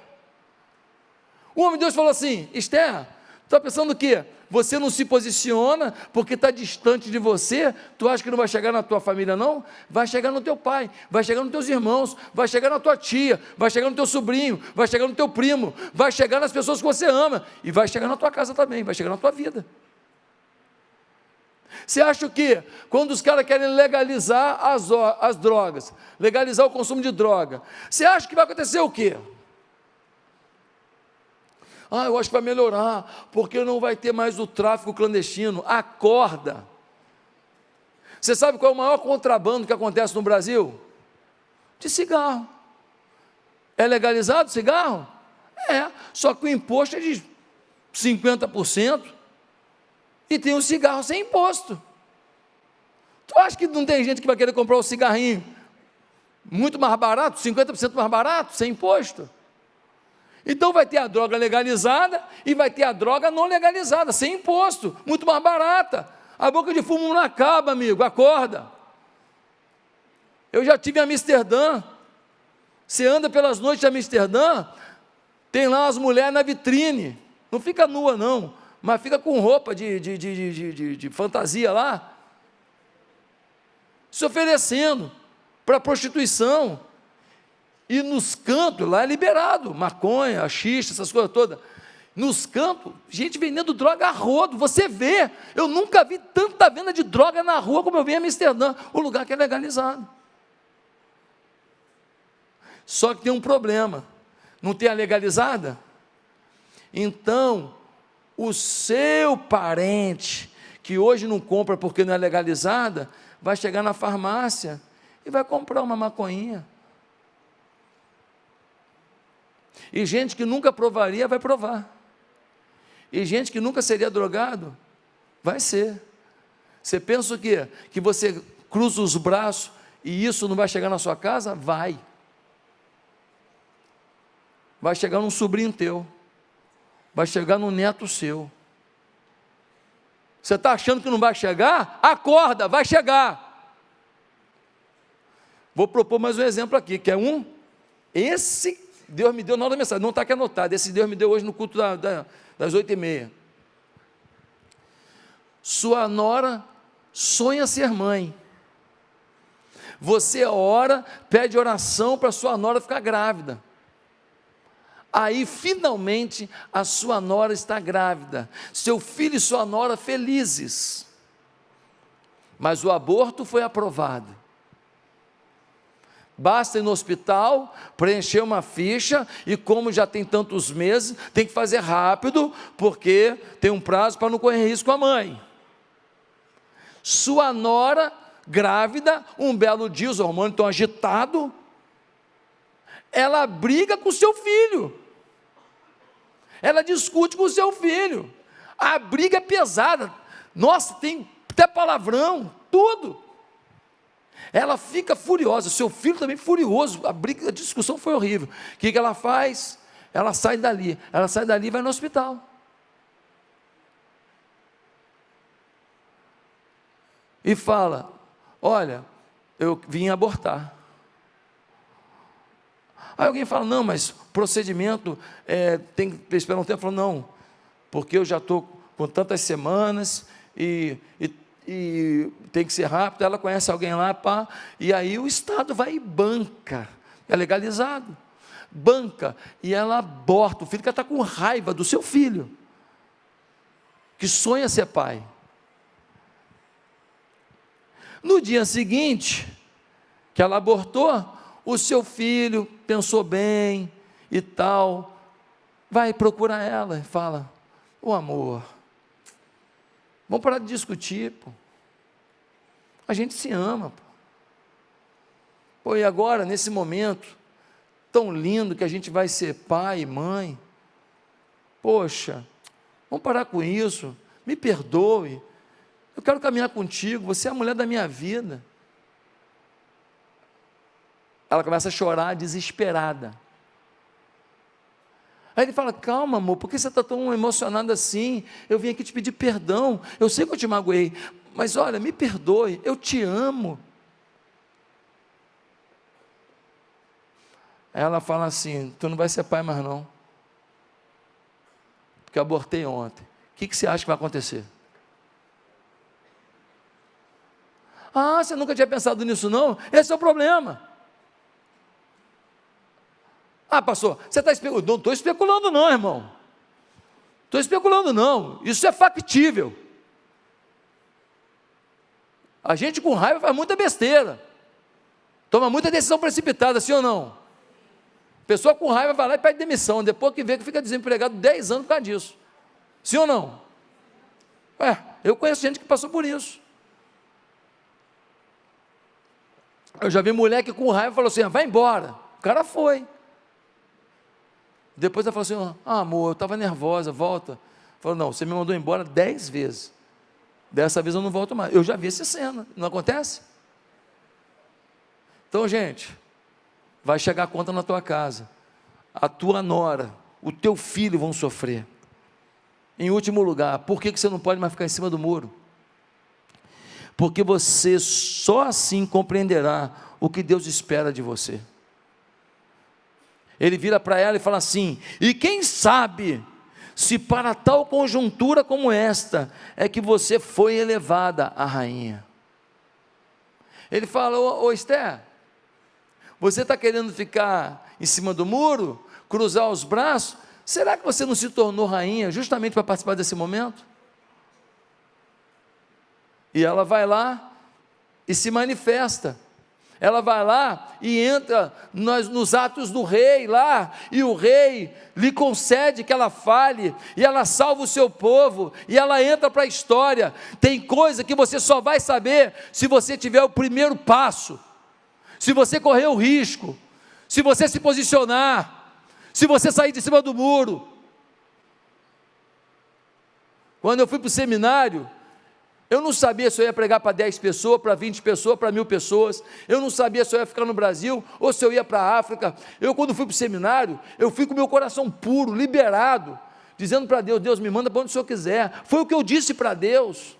O homem de Deus falou assim: Esther, tu está pensando o quê? Você não se posiciona porque está distante de você, tu acha que não vai chegar na tua família não? Vai chegar no teu pai, vai chegar nos teus irmãos, vai chegar na tua tia, vai chegar no teu sobrinho, vai chegar no teu primo, vai chegar nas pessoas que você ama, e vai chegar na tua casa também, vai chegar na tua vida. Você acha que quando os caras querem legalizar as drogas, legalizar o consumo de droga, você acha que vai acontecer o quê? Ah, eu acho que vai melhorar, porque não vai ter mais o tráfico clandestino. Acorda! Você sabe qual é o maior contrabando que acontece no Brasil? De cigarro. É legalizado o cigarro? É, só que o imposto é de 50%, e tem um cigarro sem imposto. Tu acha que não tem gente que vai querer comprar um cigarrinho muito mais barato, 50% mais barato, sem imposto? Então vai ter a droga legalizada e vai ter a droga não legalizada, sem imposto, muito mais barata. A boca de fumo não acaba, amigo, acorda. Eu já tive em Amsterdã. Você anda pelas noites de Amsterdã, tem lá as mulheres na vitrine, não fica nua não, mas fica com roupa de fantasia lá, se oferecendo para prostituição. E nos cantos, lá é liberado, maconha, xixi, essas coisas todas. Nos campos, gente vendendo droga a rodo, você vê. Eu nunca vi tanta venda de droga na rua como eu vi em Amsterdã, o lugar que é legalizado. Só que tem um problema, não tem a legalizada? Então, o seu parente, que hoje não compra porque não é legalizada, vai chegar na farmácia e vai comprar uma maconhinha. E gente que nunca provaria, vai provar. E gente que nunca seria drogado, vai ser. Você pensa o quê? Que você cruza os braços e isso não vai chegar na sua casa? Vai. Vai chegar num sobrinho teu. Vai chegar num neto seu. Você está achando que não vai chegar? Acorda, vai chegar. Vou propor mais um exemplo aqui, que é esse Deus me deu na hora da mensagem, não está aqui anotado, esse Deus me deu hoje no culto das 8h30. Sua nora sonha ser mãe. Você ora, pede oração para sua nora ficar grávida. Aí, finalmente, a sua nora está grávida. Seu filho e sua nora felizes. Mas o aborto foi aprovado. Basta ir no hospital, preencher uma ficha, e como já tem tantos meses, tem que fazer rápido, porque tem um prazo para não correr risco com a mãe. Sua nora, grávida, um belo dia, os hormônios estão agitados, ela briga com o seu filho, ela discute com o seu filho, a briga é pesada, nossa, tem até palavrão, tudo. Ela fica furiosa, seu filho também furioso, a discussão foi horrível. O que ela faz? Ela sai dali e vai no hospital. E fala: olha, eu vim abortar. Aí alguém fala: não, mas procedimento, tem que esperar um tempo. Fala: não, porque eu já estou com tantas semanas e tem que ser rápido. Ela conhece alguém lá, pá, e aí o Estado vai e banca, é legalizado, banca, e ela aborta o filho, que ela está com raiva do seu filho, que sonha ser pai. No dia seguinte, que ela abortou, o seu filho pensou bem e tal, vai procurar ela e fala: ô amor, vamos parar de discutir, pô. A gente se ama, pô. Pô, e agora, nesse momento tão lindo que a gente vai ser pai e mãe, poxa, vamos parar com isso, me perdoe, eu quero caminhar contigo, você é a mulher da minha vida. Ela começa a chorar desesperada. Aí ele fala: calma, amor, por que você está tão emocionado assim? Eu vim aqui te pedir perdão, eu sei que eu te magoei, mas olha, me perdoe, eu te amo. Aí ela fala assim: tu não vai ser pai mais não, porque eu abortei ontem. O que você acha que vai acontecer? Ah, você nunca tinha pensado nisso não? Esse é o problema. Ah, pastor, você está especulando? Não estou especulando não, irmão. Estou especulando não, isso é factível. A gente com raiva faz muita besteira, toma muita decisão precipitada, sim ou não? Pessoa com raiva vai lá e pede demissão, depois que vê que fica desempregado 10 anos por causa disso, sim ou não? Eu conheço gente que passou por isso. Eu já vi mulher que com raiva falou assim: vai embora, o cara foi. Depois ela falou assim: ah, amor, eu estava nervosa, volta. Falou: não, você me mandou embora 10 vezes, dessa vez eu não volto mais. Eu já vi essa cena, não acontece? Então, gente, vai chegar a conta na tua casa, a tua nora, o teu filho vão sofrer. Em último lugar, por que você não pode mais ficar em cima do muro? Porque você só assim compreenderá o que Deus espera de você. Ele vira para ela e fala assim: e quem sabe, se para tal conjuntura como esta, é que você foi elevada a rainha. Ele fala: ô Esther, você está querendo ficar em cima do muro, cruzar os braços? Será que você não se tornou rainha justamente para participar desse momento? E ela vai lá e se manifesta. Ela vai lá e entra nos atos do rei lá, e o rei lhe concede que ela fale, e ela salva o seu povo, e ela entra para a história. Tem coisa que você só vai saber se você tiver o primeiro passo, se você correr o risco, se você se posicionar, se você sair de cima do muro. Quando eu fui para o seminário, eu não sabia se eu ia pregar para 10 pessoas, para 20 pessoas, para 1000 pessoas. Eu não sabia se eu ia ficar no Brasil ou se eu ia para a África. Quando fui para o seminário, eu fui com meu coração puro, liberado, dizendo para Deus: Deus, me manda para onde o Senhor quiser. Foi o que eu disse para Deus.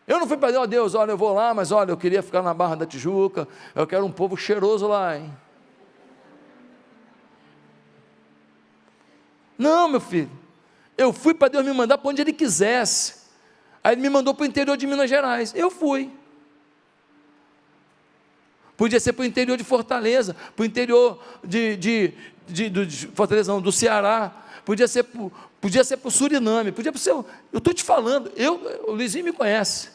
Eu não fui para Deus: Deus, olha, eu vou lá, mas olha, eu queria ficar na Barra da Tijuca, eu quero um povo cheiroso lá, hein? Não, meu filho, eu fui para Deus me mandar para onde Ele quisesse. Aí Ele me mandou para o interior de Minas Gerais, eu fui. Podia ser para o interior de Fortaleza, para o interior de Fortaleza não, do Ceará, podia ser para o Suriname, podia ser, eu estou te falando, o Luizinho me conhece,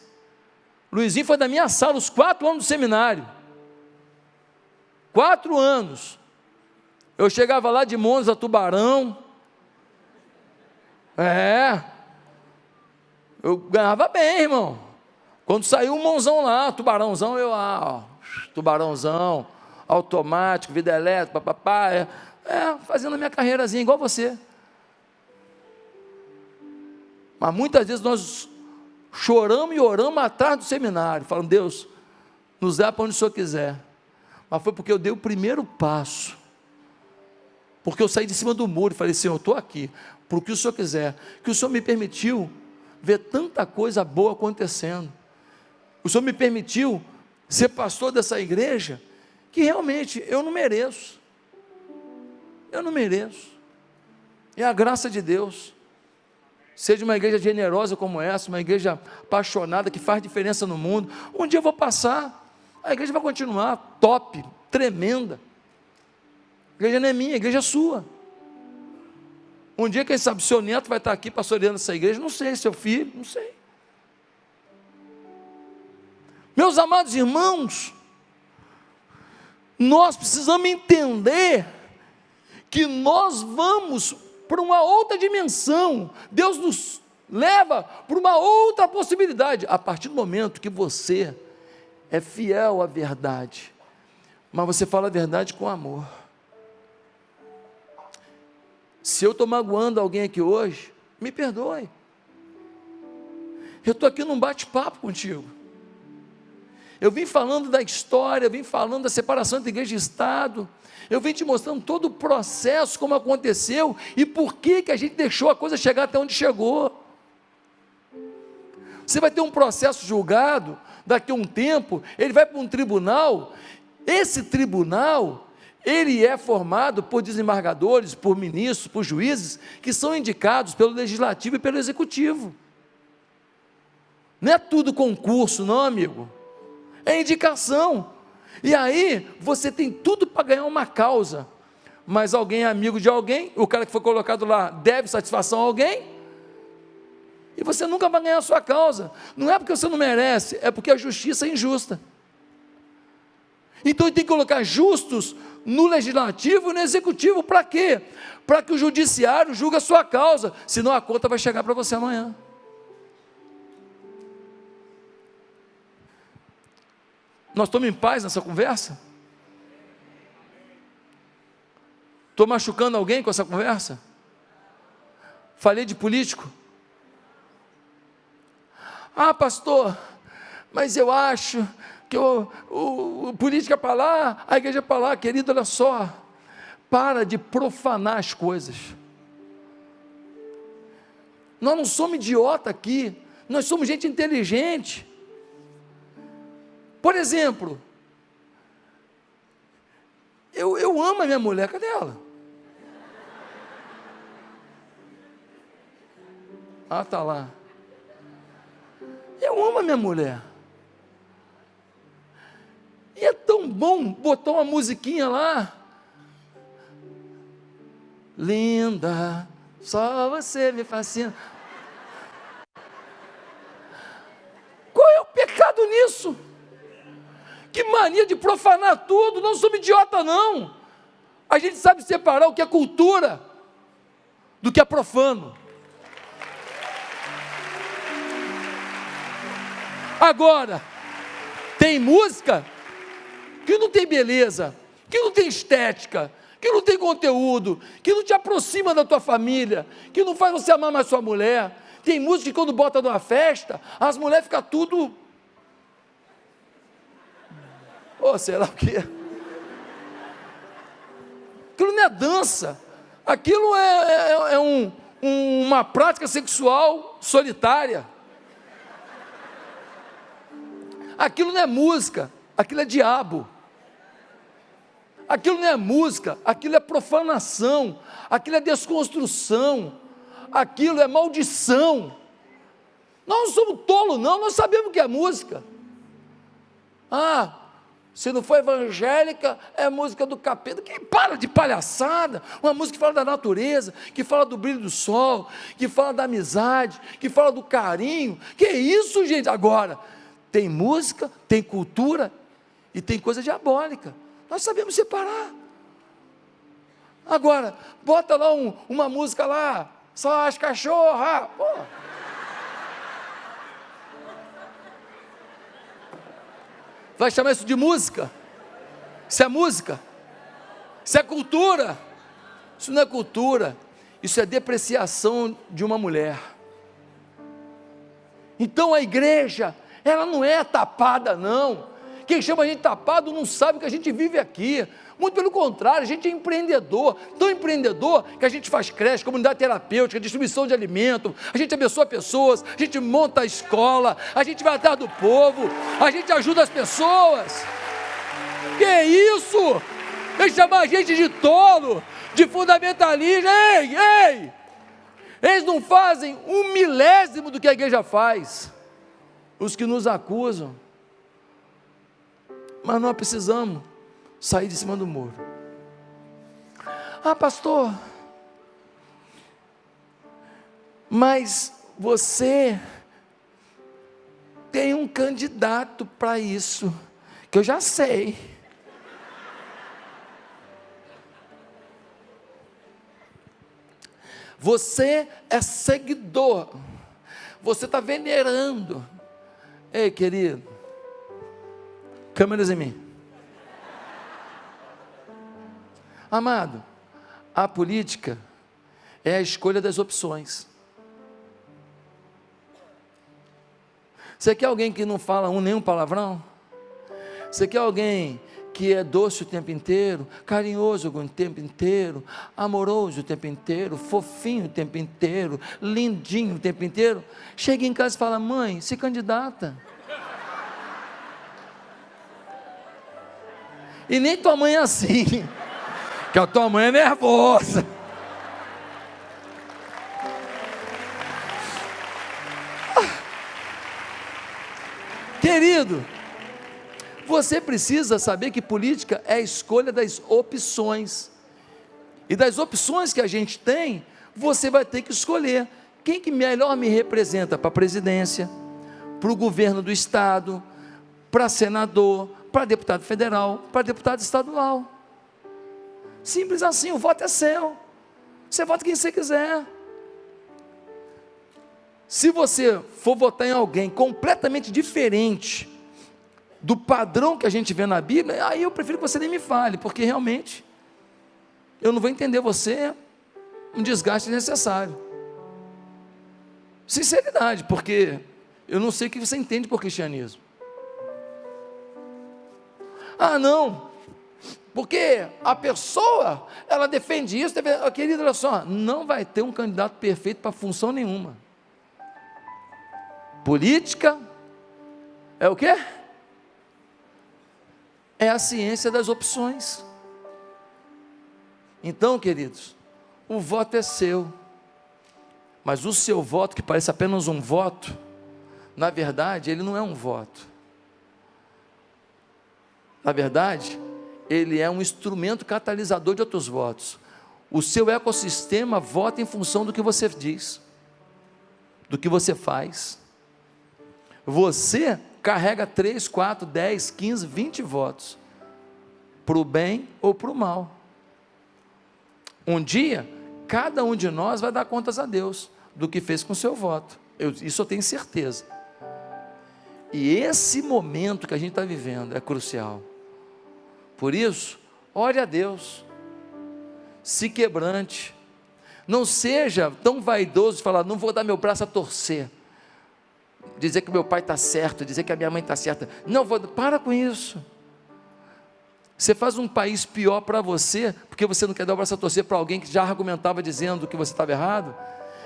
o Luizinho foi da minha sala os 4 anos do seminário, 4 anos, eu chegava lá de Monza a Tubarão, eu ganhava bem, irmão. Quando saiu o monzão lá, tubarãozão, eu lá, ó, tubarãozão, automático, vida elétrica, papapá, fazendo a minha carreirazinha, igual você. Mas muitas vezes nós choramos e oramos atrás do seminário, falando: Deus, nos dá para onde o Senhor quiser. Mas foi porque eu dei o primeiro passo, porque eu saí de cima do muro e falei: Senhor, eu estou aqui, para o que o Senhor quiser, que o Senhor me permitiu ver tanta coisa boa acontecendo, o Senhor me permitiu ser pastor dessa igreja, que realmente eu não mereço, é a graça de Deus. Seja uma igreja generosa como essa, uma igreja apaixonada, que faz diferença no mundo, um dia eu vou passar, a igreja vai continuar top, tremenda, a igreja não é minha, a igreja é sua. Um dia, quem sabe, seu neto vai estar aqui pastoreando essa igreja, não sei, seu filho, não sei. Meus amados irmãos, nós precisamos entender que nós vamos para uma outra dimensão, Deus nos leva para uma outra possibilidade, a partir do momento que você é fiel à verdade, mas você fala a verdade com amor. Se eu estou magoando alguém aqui hoje, me perdoe. Eu estou aqui num bate-papo contigo. Eu vim falando da história, eu vim falando da separação entre igreja e Estado, eu vim te mostrando todo o processo, como aconteceu, e por que a gente deixou a coisa chegar até onde chegou. Você vai ter um processo julgado, daqui a um tempo, ele vai para um tribunal, esse tribunal, ele é formado por desembargadores, por ministros, por juízes, que são indicados pelo legislativo e pelo executivo. Não é tudo concurso, não, amigo. É indicação. E aí, você tem tudo para ganhar uma causa, mas alguém é amigo de alguém, o cara que foi colocado lá deve satisfação a alguém, e você nunca vai ganhar a sua causa. Não é porque você não merece, é porque a justiça é injusta. Então ele tem que colocar justos no legislativo e no executivo. Para quê? Para que o judiciário julgue a sua causa, senão a conta vai chegar para você amanhã. Nós estamos em paz nessa conversa? Estou machucando alguém com essa conversa? Falei de político? Ah, pastor, mas eu acho que o político é para lá, a igreja é para lá. Querido, olha só, para de profanar as coisas. Nós não somos idiota aqui, nós somos gente inteligente. Por exemplo, eu amo a minha mulher, cadê ela? Ah, está lá. Eu amo a minha mulher. E é tão bom botar uma musiquinha lá. Linda, só você me fascina. Qual é o pecado nisso? Que mania de profanar tudo, não somos idiota não. A gente sabe separar o que é cultura do que é profano. Agora, tem música que não tem beleza, que não tem estética, que não tem conteúdo, que não te aproxima da tua família, que não faz você amar mais sua mulher. Tem música que quando bota numa festa, as mulheres ficam tudo... sei lá o quê. Aquilo não é dança, aquilo é uma prática sexual solitária. Aquilo não é música, aquilo é diabo. Aquilo não é música, aquilo é profanação, aquilo é desconstrução, aquilo é maldição. Nós não somos tolos não, nós sabemos o que é música. Se não for evangélica, é música do capeta. Quem para de palhaçada? Uma música que fala da natureza, que fala do brilho do sol, que fala da amizade, que fala do carinho. Que isso, gente? Agora, tem música, tem cultura e tem coisa diabólica. Nós sabemos separar. Agora, bota lá uma música lá, só as cachorras. Vai chamar isso de música? Isso é música? Isso é cultura? Isso não é cultura, isso é depreciação de uma mulher. Então a igreja, ela não é tapada não. Quem chama a gente tapado não sabe que a gente vive aqui. Muito pelo contrário, a gente é empreendedor, tão empreendedor que a gente faz creche, comunidade terapêutica, distribuição de alimento, a gente abençoa pessoas, a gente monta a escola, a gente vai atrás do povo, a gente ajuda as pessoas. Que isso? Vem chamar a gente de tolo, de fundamentalista. Ei! Eles não fazem 1/1000 do que a igreja faz. Os que nos acusam. Mas nós precisamos sair de cima do muro. Pastor, mas você tem um candidato para isso, que eu já sei. Você é seguidor, você está venerando. Ei, querido, câmeras em mim. Amado, a política é a escolha das opções. Você quer alguém que não fala nenhum palavrão? Você quer alguém que é doce o tempo inteiro, carinhoso o tempo inteiro, amoroso o tempo inteiro, fofinho o tempo inteiro, lindinho o tempo inteiro? Chega em casa e fala: mãe, se candidata. E nem tua mãe é assim, que a tua mãe é nervosa. Querido, você precisa saber que política é a escolha das opções. E das opções que a gente tem, você vai ter que escolher quem que melhor me representa para a presidência, para o governo do estado, para senador, para deputado federal, para deputado estadual. Simples assim, o voto é seu. Você vota quem você quiser. Se você for votar em alguém completamente diferente do padrão que a gente vê na Bíblia, aí eu prefiro que você nem me fale, porque realmente eu não vou entender você, um desgaste necessário. Sinceridade, porque eu não sei o que você entende por cristianismo. Não, porque a pessoa, ela defende isso, querido, olha só, não vai ter um candidato perfeito para função nenhuma. Política é o quê? É a ciência das opções. Então, queridos, o voto é seu, mas o seu voto, que parece apenas um voto, na verdade, ele não é um voto. Na verdade, ele é um instrumento catalisador de outros votos. O seu ecossistema vota em função do que você diz, do que você faz. Você carrega 3, 4, 10, 15, 20 votos, para o bem ou para o mal. Um dia, cada um de nós vai dar contas a Deus do que fez com o seu voto, isso eu tenho certeza. E esse momento que a gente está vivendo é crucial. Por isso, ore a Deus, se quebrante, não seja tão vaidoso de falar, não vou dar meu braço a torcer, dizer que meu pai está certo, dizer que a minha mãe está certa, não vou, para com isso. Você faz um país pior para você, porque você não quer dar o braço a torcer para alguém que já argumentava dizendo que você estava errado.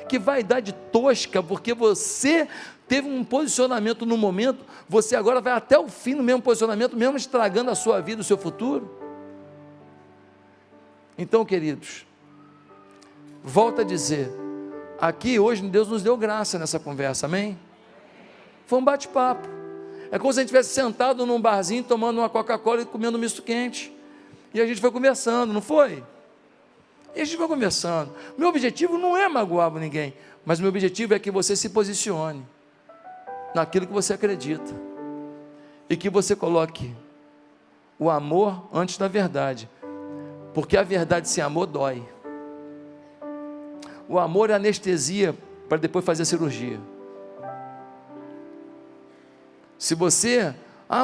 Que vaidade tosca, porque você teve um posicionamento no momento, você agora vai até o fim no mesmo posicionamento, mesmo estragando a sua vida, o seu futuro. Então, queridos, volto a dizer, aqui hoje Deus nos deu graça nessa conversa, amém? Foi um bate-papo, é como se a gente estivesse sentado num barzinho, tomando uma Coca-Cola e comendo um misto quente, e a gente foi conversando, não foi? E a gente vai conversando. Meu objetivo não é magoar ninguém, mas meu objetivo é que você se posicione naquilo que você acredita e que você coloque o amor antes da verdade, porque a verdade sem amor dói. O amor é anestesia para depois fazer a cirurgia. Se você,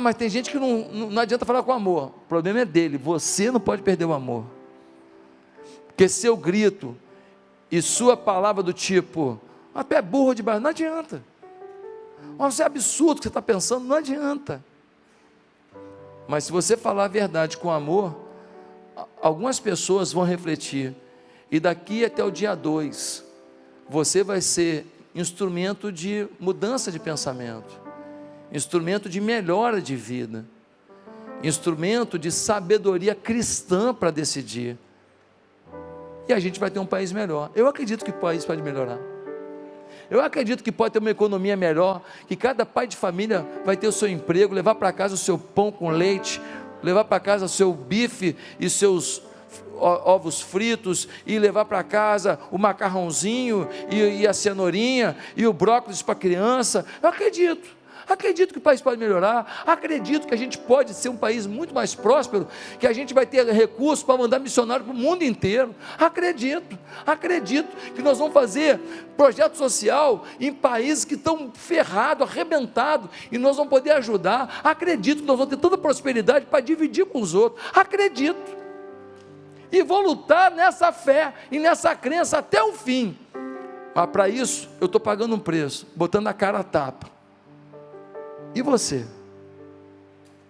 mas tem gente que não adianta falar com amor, o problema é dele, você não pode perder o amor. Porque seu grito e sua palavra do tipo, até burro de baixo, não adianta. Isso é absurdo o que você está pensando, não adianta. Mas se você falar a verdade com amor, algumas pessoas vão refletir, e daqui até o dia 2, você vai ser instrumento de mudança de pensamento, instrumento de melhora de vida, instrumento de sabedoria cristã para decidir. E a gente vai ter um país melhor. Eu acredito que o país pode melhorar. Eu acredito que pode ter uma economia melhor, que cada pai de família vai ter o seu emprego, levar para casa o seu pão com leite, levar para casa o seu bife e seus ovos fritos, e levar para casa o macarrãozinho e a cenourinha e o brócolis para a criança. Eu acredito que o país pode melhorar, acredito que a gente pode ser um país muito mais próspero, que a gente vai ter recursos para mandar missionário para o mundo inteiro. Acredito que nós vamos fazer projeto social em países que estão ferrados, arrebentados, e nós vamos poder ajudar. Acredito que nós vamos ter tanta prosperidade para dividir com os outros. Acredito, e vou lutar nessa fé e nessa crença até o fim. Mas para isso eu estou pagando um preço, botando a cara a tapa. E você?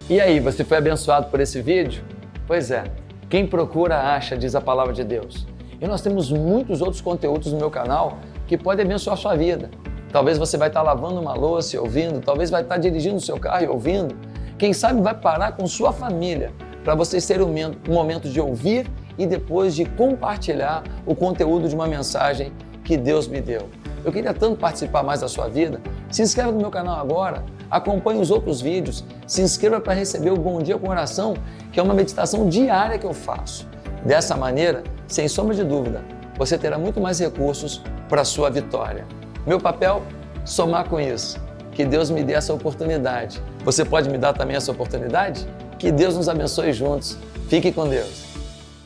E aí, você foi abençoado por esse vídeo? Pois é, quem procura acha, diz a palavra de Deus. E nós temos muitos outros conteúdos no meu canal que podem abençoar a sua vida. Talvez você vai estar lavando uma louça e ouvindo, talvez vai estar dirigindo o seu carro e ouvindo. Quem sabe vai parar com sua família para vocês terem um momento de ouvir e depois de compartilhar o conteúdo de uma mensagem que Deus me deu. Eu queria tanto participar mais da sua vida. Se inscreva no meu canal agora, acompanhe os outros vídeos, se inscreva para receber o Bom Dia com Oração, que é uma meditação diária que eu faço. Dessa maneira, sem sombra de dúvida, você terá muito mais recursos para a sua vitória. Meu papel? Somar com isso. Que Deus me dê essa oportunidade. Você pode me dar também essa oportunidade? Que Deus nos abençoe juntos. Fique com Deus.